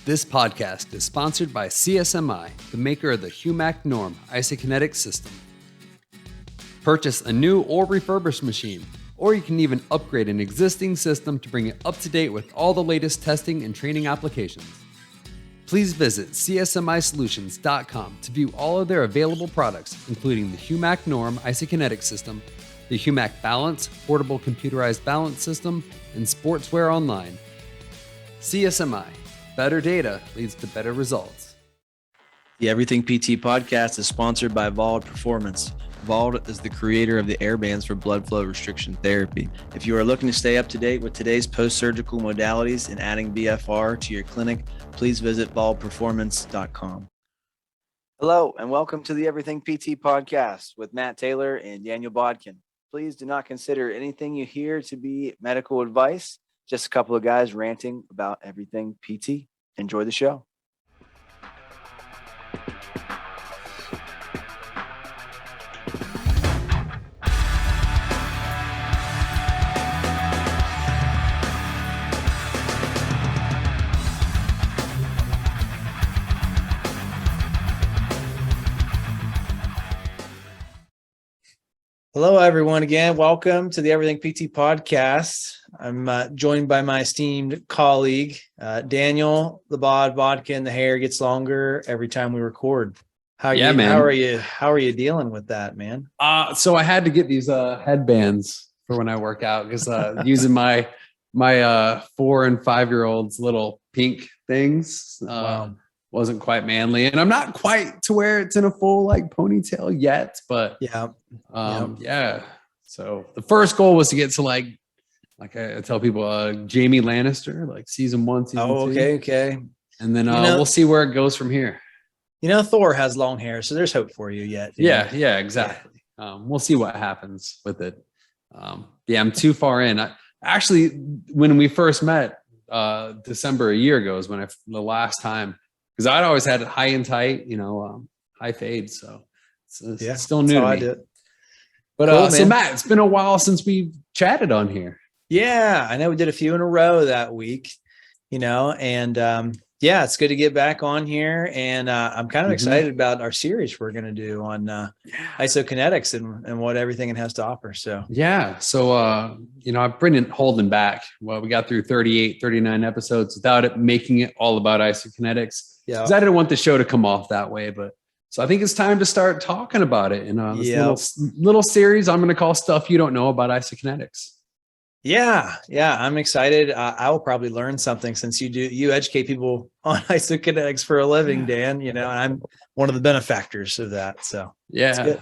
This podcast is sponsored by CSMI, the maker of the HUMAC Norm isokinetics system. Purchase a new or refurbished machine, or you can even upgrade an existing system to bring it up to date with all the latest testing and training applications. Please visit csmisolutions.com to view all of their available products, including the HUMAC Norm isokinetic system, the HUMAC Balance portable computerized balance system, and Sportswear Online. CSMI. Better data leads to better results. The Everything PT podcast is sponsored by Vald Performance. Vald is the creator of the airbands for blood flow restriction therapy. If you are looking to stay up to date with today's post-surgical modalities and adding BFR to your clinic, please visit valdperformance.com. Hello, and welcome to the Everything PT podcast with Matt Taylor and Daniel Bodkin. Please do not consider anything you hear to be medical advice. Just a couple of guys ranting about everything PT. Enjoy the show. Hello, everyone. Again, welcome to the Everything PT podcast. I'm joined by my esteemed colleague, Daniel, the Bodkin. The hair gets longer every time we record. Man. How are you dealing with that, man? So I had to get these headbands for when I work out because using my 4 and 5 year olds little pink things wasn't quite manly, and I'm not quite to where it's in a full like ponytail yet, but yeah. So the first goal was to get to like I tell people, Jamie Lannister, like season 1, season 2. Okay. And then we'll see where it goes from here. You know, Thor has long hair, so there's hope for you yet. Yeah, exactly. We'll see what happens with it. I'm too far in. Actually, when we first met, December a year ago is when the last time, because I'd always had it high and tight, high fade. So it's still new to me. I did. But cool, so Matt, it's been a while since we've chatted on here. Yeah, I know we did a few in a row that week, and it's good to get back on here. And I'm kind of excited about our series we're going to do on isokinetics and what everything it has to offer. So, I've been holding back. Well, we got through 38, 39 episodes without it making it all about isokinetics. Yeah. Because I didn't want the show to come off that way, so I think it's time to start talking about it in this little series I'm going to call Stuff You Don't Know About Isokinetics. Yeah, I'm excited. I will probably learn something since you educate people on isokinetics for a living, Dan, and I'm one of the benefactors of that. So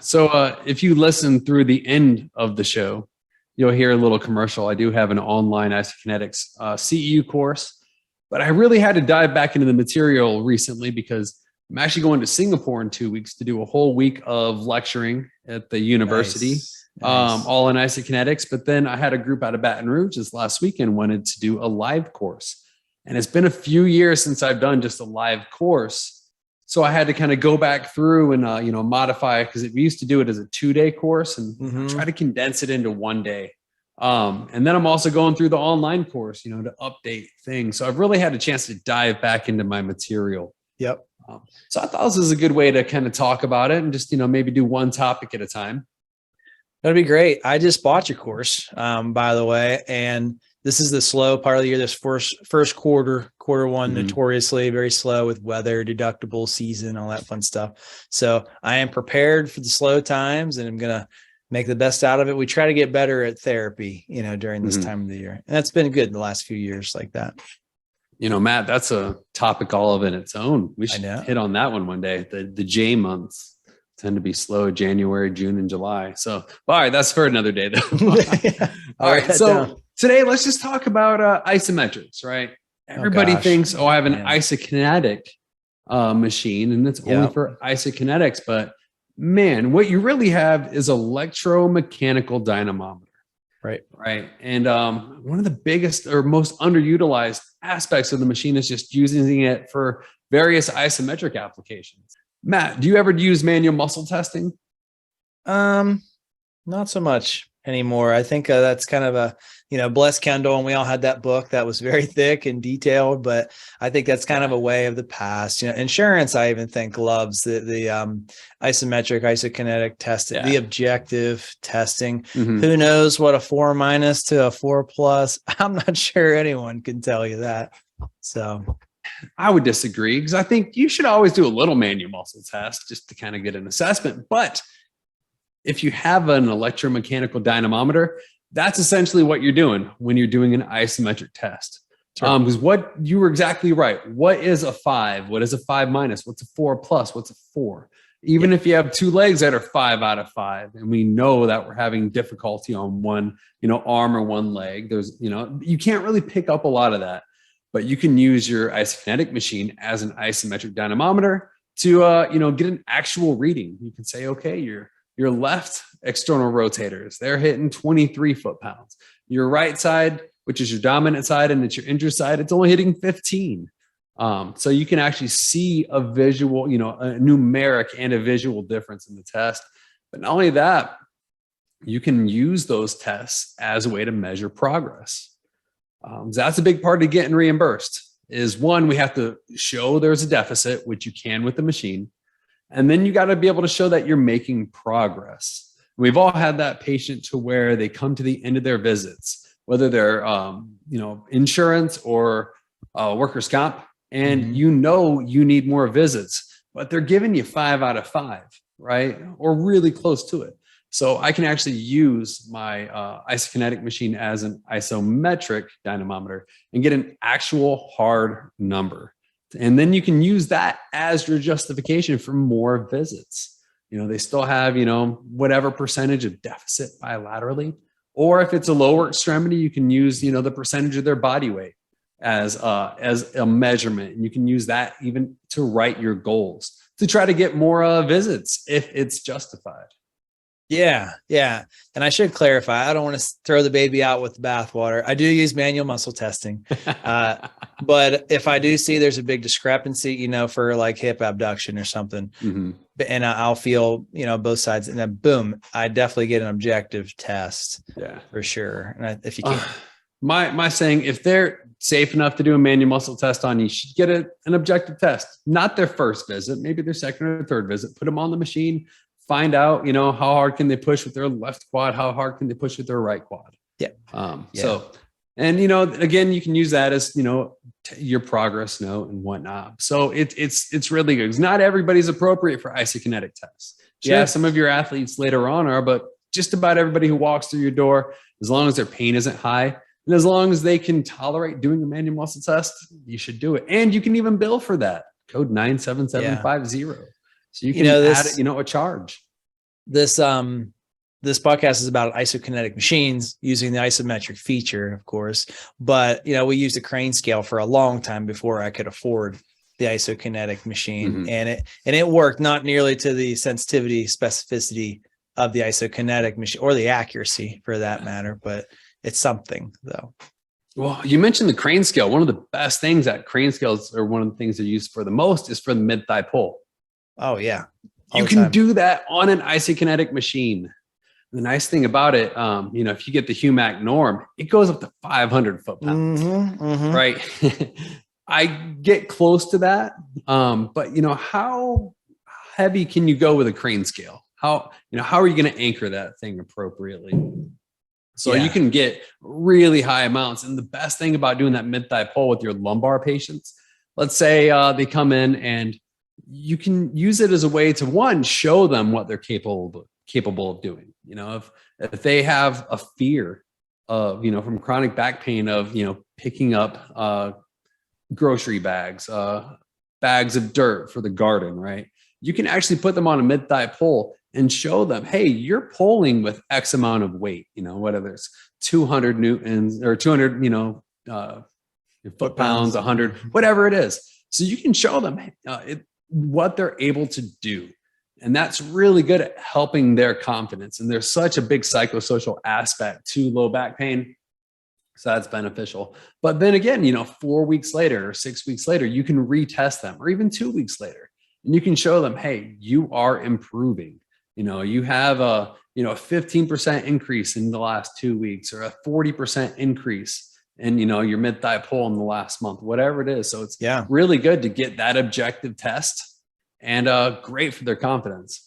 So if you listen through the end of the show, you'll hear a little commercial. I do have an online isokinetics CEU course, but I really had to dive back into the material recently because I'm actually going to Singapore in 2 weeks to do a whole week of lecturing at the university. Nice. All in isokinetics. But then I had a group out of Baton Rouge this last weekend wanted to do a live course. And it's been a few years since I've done just a live course. So I had to kind of go back through and, modify, because we used to do it as a 2-day course and try to condense it into 1 day. And then I'm also going through the online course, to update things. So I've really had a chance to dive back into my material. Yep. So I thought this was a good way to kind of talk about it and just, maybe do one topic at a time. That'd be great. I just bought your course, by the way, and this is the slow part of the year. This first quarter one, notoriously very slow with weather, deductible season, all that fun stuff. So I am prepared for the slow times, and I'm going to make the best out of it. We try to get better at therapy, during this time of the year. And that's been good in the last few years like that. Matt, that's a topic all of its own. We should hit on that one day. The J months tend to be slow: January, June, and July. So, all right, that's for another day though. All right. So today, let's just talk about isometrics, right? Everybody thinks, I have an isokinetic machine and it's only for isokinetics. But man, what you really have is electromechanical dynamometer. Right. And one of the biggest or most underutilized aspects of the machine is just using it for various isometric applications. Matt, do you ever use manual muscle testing? Not so much. anymore. I think that's kind of a, bless Kendall. And we all had that book that was very thick and detailed, but I think that's kind of a way of the past. Insurance, I even think, loves the isometric, isokinetic testing, the objective testing. Who knows what a 4- to a 4+? I'm not sure anyone can tell you that. So I would disagree, because I think you should always do a little manual muscle test just to kind of get an assessment. But if you have an electromechanical dynamometer, that's essentially what you're doing when you're doing an isometric test. Because what you were exactly right. What is a 5? What is a 5-? What's a 4+? What's a 4? Even if you have two legs that are 5 out of 5, and we know that we're having difficulty on one, arm or one leg, there's, you can't really pick up a lot of that, but you can use your isokinetic machine as an isometric dynamometer to, get an actual reading. You can say, okay, your left external rotators, they're hitting 23 foot-pounds. Your right side, which is your dominant side, and it's your injured side, it's only hitting 15. So you can actually see a visual, a numeric and a visual difference in the test. But not only that, you can use those tests as a way to measure progress. So that's a big part of getting reimbursed. Is one, we have to show there's a deficit, which you can with the machine. And then you got to be able to show that you're making progress. We've all had that patient to where they come to the end of their visits, whether they're, insurance or workers' comp, and you need more visits, but they're giving you 5 out of 5, right? Or really close to it. So I can actually use my isokinetic machine as an isometric dynamometer and get an actual hard number. And then you can use that as your justification for more visits. They still have, whatever percentage of deficit bilaterally, or if it's a lower extremity, you can use, the percentage of their body weight as a measurement. And you can use that even to write your goals to try to get more visits if it's justified. Yeah. And I should clarify, I don't want to throw the baby out with the bathwater. I do use manual muscle testing. But if I do see there's a big discrepancy, for like hip abduction or something, and I'll feel, both sides, and then boom, I definitely get an objective test. Yeah, for sure. And if you can, my saying, if they're safe enough to do a manual muscle test on you, should get an objective test, not their first visit, maybe their second or third visit, put them on the machine. Find out, how hard can they push with their left quad? How hard can they push with their right quad? So, and, again, you can use that as, your progress note and whatnot. So it's really good. 'Cause not everybody's appropriate for isokinetic tests. Sure, some of your athletes later on are, but just about everybody who walks through your door, as long as their pain isn't high, and as long as they can tolerate doing a manual muscle test, you should do it. And you can even bill for that. Code 97750. So you can add, a charge. This podcast is about isokinetic machines using the isometric feature, of course. But, we used a crane scale for a long time before I could afford the isokinetic machine. And it worked not nearly to the sensitivity, specificity of the isokinetic machine, or the accuracy for that matter, but it's something though. Well, you mentioned the crane scale. One of the best things that crane scales, or one of the ththings they're used for the most, is for the mid-thigh pull. Oh, yeah. You can do that on an isokinetic machine. The nice thing about it, if you get the Humac norm, it goes up to 500 foot-pounds, right? I get close to that. But how heavy can you go with a crane scale? How are you going to anchor that thing appropriately? So you can get really high amounts. And the best thing about doing that mid-thigh pull with your lumbar patients, let's say they come in, and you can use it as a way to, one, show them what they're capable of doing. If they have a fear of, from chronic back pain of, picking up grocery bags, bags of dirt for the garden, right? You can actually put them on a mid-thigh pull and show them, hey, you're pulling with X amount of weight, whether it's 200 Newtons or 200, foot-pounds, 100, whatever it is. So you can show them what they're able to do. And that's really good at helping their confidence. And there's such a big psychosocial aspect to low back pain. So that's beneficial. But then again, 4 weeks later or 6 weeks later, you can retest them, or even 2 weeks later, and you can show them, hey, you are improving. You have a 15% increase in the last 2 weeks, or a 40% increase in, your mid thigh pull in the last month, whatever it is. So it's really good to get that objective test, and great for their confidence.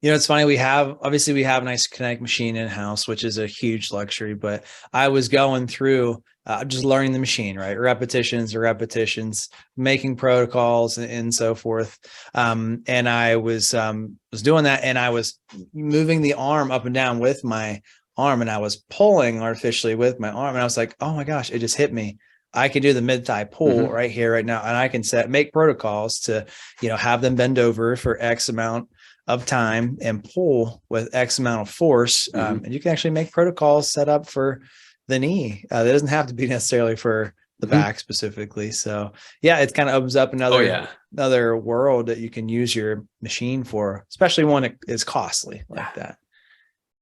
It's funny. We have an isokinetic machine in house, which is a huge luxury, but I was going through just learning the machine, right? Repetitions, making protocols and so forth. And I was doing that, and I was moving the arm up and down with my arm, and I was pulling artificially with my arm. And I was like, oh my gosh, it just hit me. I can do the mid thigh pull right here, right now. And I can make protocols to, have them bend over for X amount of time and pull with X amount of force. And you can actually make protocols set up for the knee. That doesn't have to be necessarily for the back specifically. So it kind of opens up another world that you can use your machine for, especially when it is costly like that.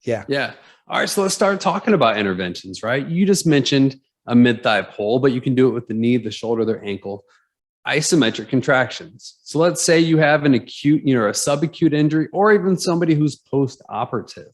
Yeah. All right. So let's start talking about interventions, right? You just mentioned a mid thigh pull, but you can do it with the knee, the shoulder, the ankle. Isometric contractions. So let's say you have an acute, a subacute injury, or even somebody who's post-operative,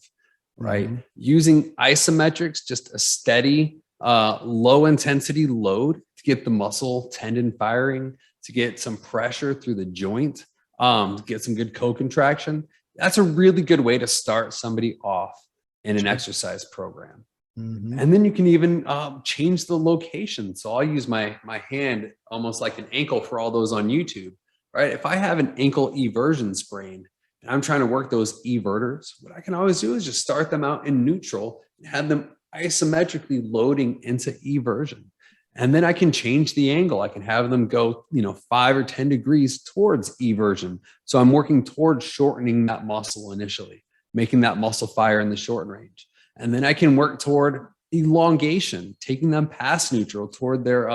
right? Using isometrics, just a steady, low intensity load to get the muscle tendon firing, to get some pressure through the joint, to get some good co-contraction. That's a really good way to start somebody off in an exercise program. And then you can even change the location. So I'll use my hand almost like an ankle for all those on YouTube, right? If I have an ankle eversion sprain and I'm trying to work those everters, what I can always do is just start them out in neutral and have them isometrically loading into eversion. And then I can change the angle. I can have them go, 5 or 10 degrees towards eversion. So I'm working towards shortening that muscle initially, making that muscle fire in the short range. And then I can work toward elongation, taking them past neutral toward their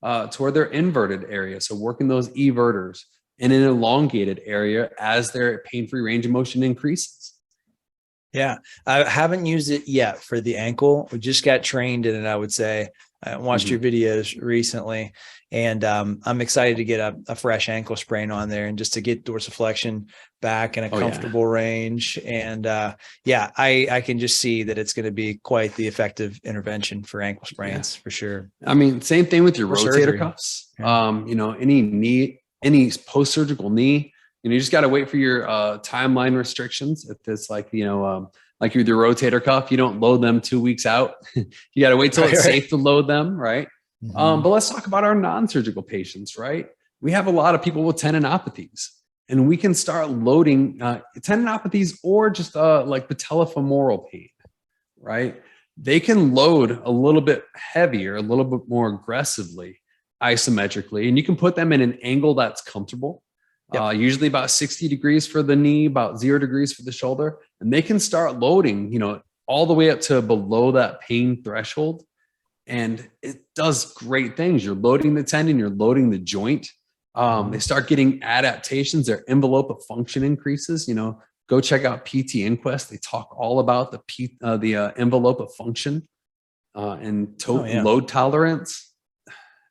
inverted area. So working those everters in an elongated area as their pain-free range of motion increases. Yeah, I haven't used it yet for the ankle. We just got trained in it, I would say. I watched your videos recently, and I'm excited to get a fresh ankle sprain on there, and just to get dorsiflexion back in a comfortable range. And I can just see that it's going to be quite the effective intervention for ankle sprains for sure. I mean, same thing with your rotator cuffs. Any post-surgical knee, you just got to wait for your timeline restrictions. If it's like, like with your rotator cuff, you don't load them 2 weeks out. You got to wait till it's safe to load them, right? But let's talk about our non-surgical patients, right? We have a lot of people with tendinopathies, and we can start loading tendinopathies, or just like patellofemoral pain, right? They can load a little bit heavier, a little bit more aggressively, isometrically, and you can put them in an angle that's comfortable. Usually about 60 degrees for the knee, about 0 degrees for the shoulder. And they can start loading, all the way up to below that pain threshold. And it does great things. You're loading the tendon, you're loading the joint. They start getting adaptations. Their envelope of function increases. Go check out PT Inquest. They talk all about the envelope of function and load tolerance.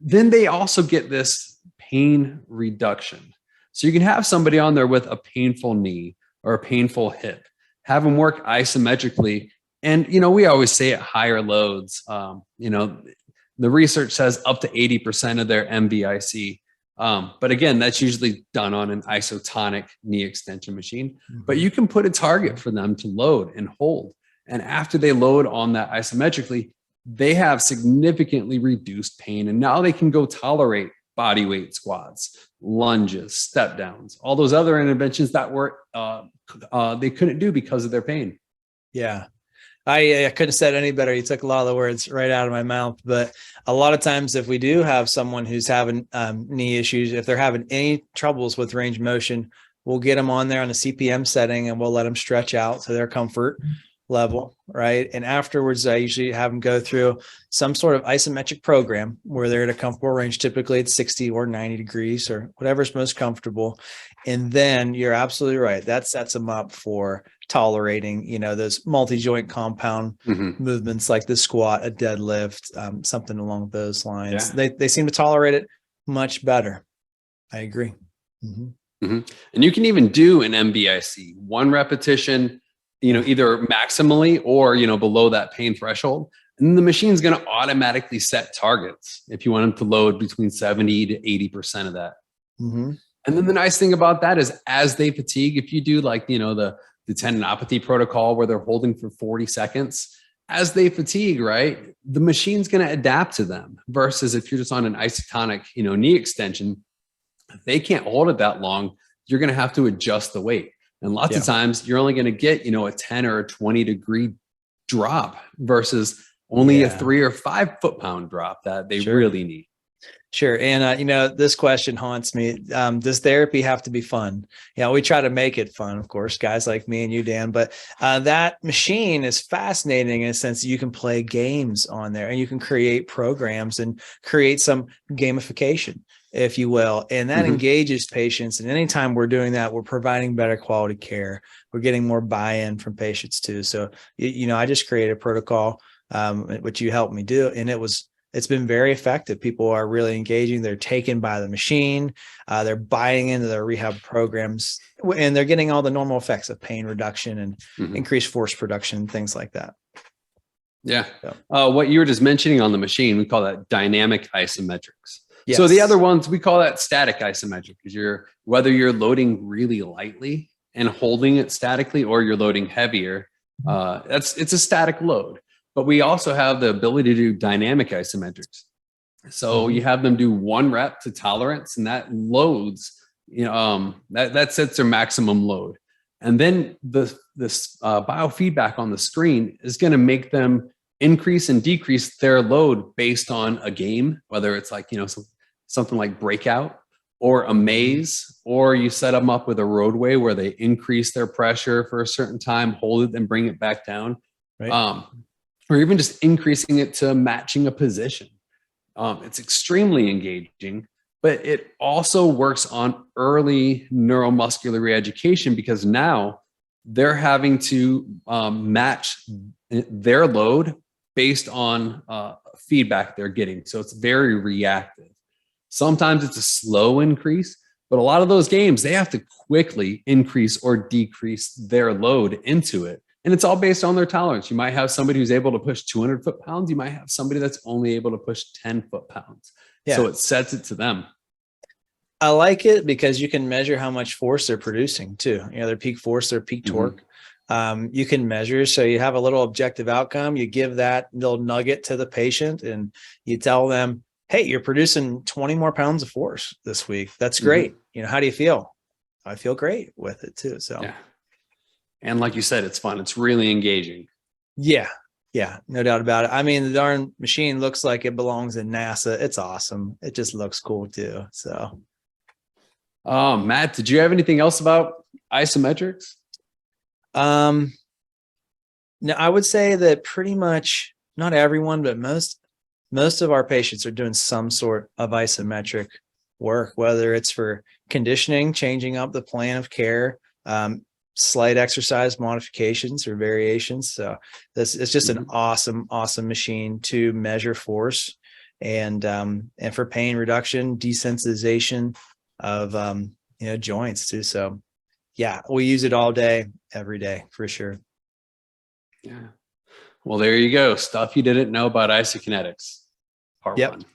Then they also get this pain reduction. So you can have somebody on there with a painful knee or a painful hip, have them work isometrically. And, we always say at higher loads, the research says up to 80% of their MVIC. But again, that's usually done on an isotonic knee extension machine. But you can put a target for them to load and hold. And after they load on that isometrically, they have significantly reduced pain. And now they can go tolerate body weight squats, lunges, step downs, all those other interventions that were they couldn't do because of their pain. Yeah. I couldn't have said any better. You took a lot of the words right out of my mouth. But a lot of times, if we do have someone who's having knee issues, if they're having any troubles with range of motion, we'll get them on there on a CPM setting, and we'll let them stretch out to their comfort level, right? And afterwards, I usually have them go through some sort of isometric program where they're at a comfortable range. Typically it's 60 or 90 degrees or whatever's most comfortable. And then you're absolutely right. That sets them up for tolerating, those multi-joint compound movements like the squat, a deadlift, something along those lines. They seem to tolerate it much better. I agree. And you can even do an MBIC, 1 repetition either maximally or, below that pain threshold. And the machine's going to automatically set targets if you want them to load between 70 to 80% of that. Mm-hmm. And then the nice thing about that is as they fatigue, if you do like, the tendinopathy protocol where they're holding for 40 seconds, as they fatigue, right, the machine's going to adapt to them versus if you're just on an isotonic, knee extension, they can't hold it that long. You're going to have to adjust the weight. And lots of times you're only going to get, a 10 or a 20 degree drop versus only a 3 or 5 foot-pound drop that they really need. Sure. And, this question haunts me. Does therapy have to be fun? We try to make it fun, of course, guys like me and you, Dan, but that machine is fascinating in a sense that you can play games on there and you can create programs and create some gamification, if you will. And that engages patients. And anytime we're doing that, we're providing better quality care. We're getting more buy-in from patients too. So, I just created a protocol, which you helped me do. And it's been very effective. People are really engaging. They're taken by the machine. They're buying into their rehab programs, and they're getting all the normal effects of pain reduction and increased force production, things like that. Yeah. So. What you were just mentioning on the machine, we call that dynamic isometrics. Yes. So the other ones, we call that static isometric, because whether you're loading really lightly and holding it statically or you're loading heavier, it's a static load. But we also have the ability to do dynamic isometrics. So you have them do 1 rep to tolerance, and that loads, that sets their maximum load. And then this biofeedback on the screen is going to make them increase and decrease their load based on a game, whether it's like, something like Breakout or a maze, or you set them up with a roadway where they increase their pressure for a certain time, hold it, then bring it back down. Right. Or even just increasing it to matching a position. It's extremely engaging, but it also works on early neuromuscular reeducation, because now they're having to match their load based on feedback they're getting. So it's very reactive. Sometimes it's a slow increase, but a lot of those games, they have to quickly increase or decrease their load into it. And it's all based on their tolerance. You might have somebody who's able to push 200 foot-pounds. You might have somebody that's only able to push 10 foot-pounds. Yeah. So it sets it to them. I like it because you can measure how much force they're producing too. Their peak force, their peak torque. You can measure. So you have a little objective outcome. You give that little nugget to the patient and you tell them, hey, you're producing 20 more pounds of force this week. That's great. How do you feel? I feel great with it too. So yeah. And like you said, it's fun. It's really engaging. Yeah. Yeah. No doubt about it. I mean, the darn machine looks like it belongs in NASA. It's awesome. It just looks cool too. So. Matt, did you have anything else about isometrics? No, I would say that pretty much not everyone, but most of our patients are doing some sort of isometric work, whether it's for conditioning, changing up the plan of care, slight exercise modifications or variations. So it's just an awesome machine to measure force and for pain reduction, desensitization of joints too. So yeah, we use it all day, every day for sure. Yeah. Well, there you go. Stuff you didn't know about isokinetics. Part 1.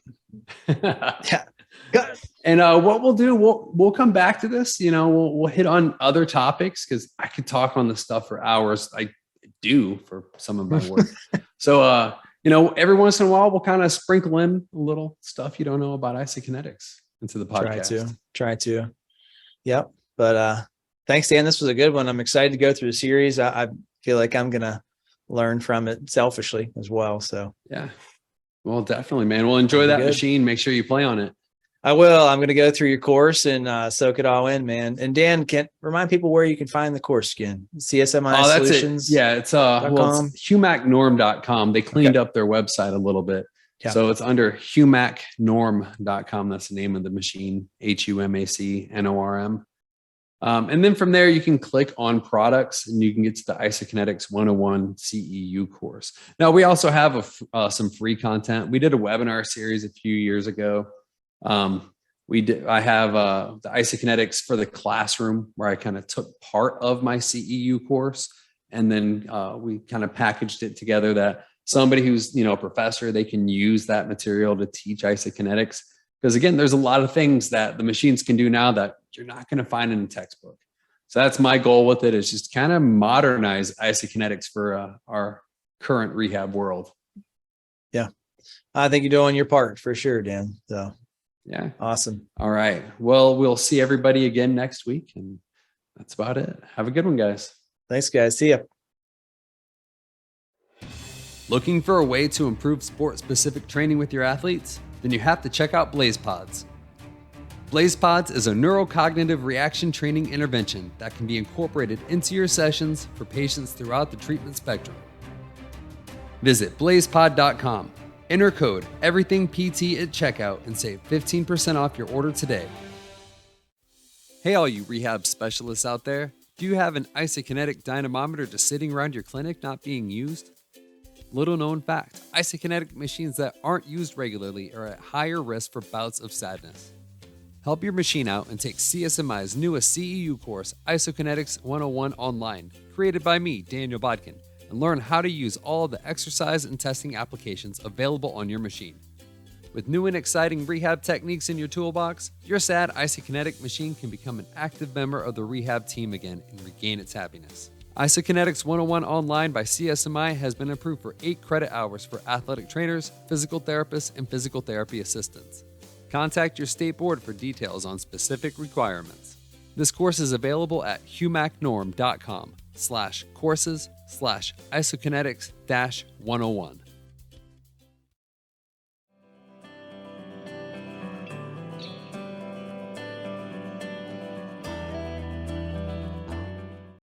Yeah. Good. And what we'll do, we'll come back to this. We'll hit on other topics, because I could talk on this stuff for hours. I do for some of my work. So, every once in a while, we'll kind of sprinkle in a little stuff you don't know about isokinetics into the podcast. Try to. Yep. But thanks, Dan. This was a good one. I'm excited to go through the series. I feel like I'm going to learn from it selfishly as well. So yeah. Well, definitely, man. We'll enjoy that machine. Make sure you play on it. I will. I'm going to go through your course and soak it all in, man. And Dan, can remind people where you can find the course again. CSMI Solutions. Yeah, it's it's humacnorm.com. They cleaned up their website a little bit. Yeah. So it's under humacnorm.com. That's the name of the machine, HUMACNORM. And then from there, you can click on products and you can get to the Isokinetics 101 CEU course. Now, we also have some free content. We did a webinar series a few years ago. I have the Isokinetics for the classroom, where I kind of took part of my CEU course And then we kind of packaged it together that somebody who's, a professor, they can use that material to teach isokinetics. Because again, there's a lot of things that the machines can do now that you're not going to find in a textbook. So that's my goal with it, is just kind of modernize isokinetics for our current rehab world. Yeah, I think you're doing your part for sure, Dan. So yeah, awesome. All right. Well, we'll see everybody again next week, and that's about it. Have a good one, guys. Thanks, guys. See ya. Looking for a way to improve sport-specific training with your athletes? Then you have to check out BlazePods. BlazePods is a neurocognitive reaction training intervention that can be incorporated into your sessions for patients throughout the treatment spectrum. Visit blazepod.com. Enter code EVERYTHINGPT at checkout and save 15% off your order today. Hey, all you rehab specialists out there. Do you have an isokinetic dynamometer just sitting around your clinic not being used? Little known fact, isokinetic machines that aren't used regularly are at higher risk for bouts of sadness. Help your machine out and take CSMI's newest CEU course, Isokinetics 101 online, created by me, Daniel Bodkin, and learn how to use all of the exercise and testing applications available on your machine. With new and exciting rehab techniques in your toolbox, your sad isokinetic machine can become an active member of the rehab team again and regain its happiness. Isokinetics 101 online by CSMI has been approved for 8 credit hours for athletic trainers, physical therapists, and physical therapy assistants. Contact your state board for details on specific requirements. This course is available at humacnorm.com/courses/isokinetics-101.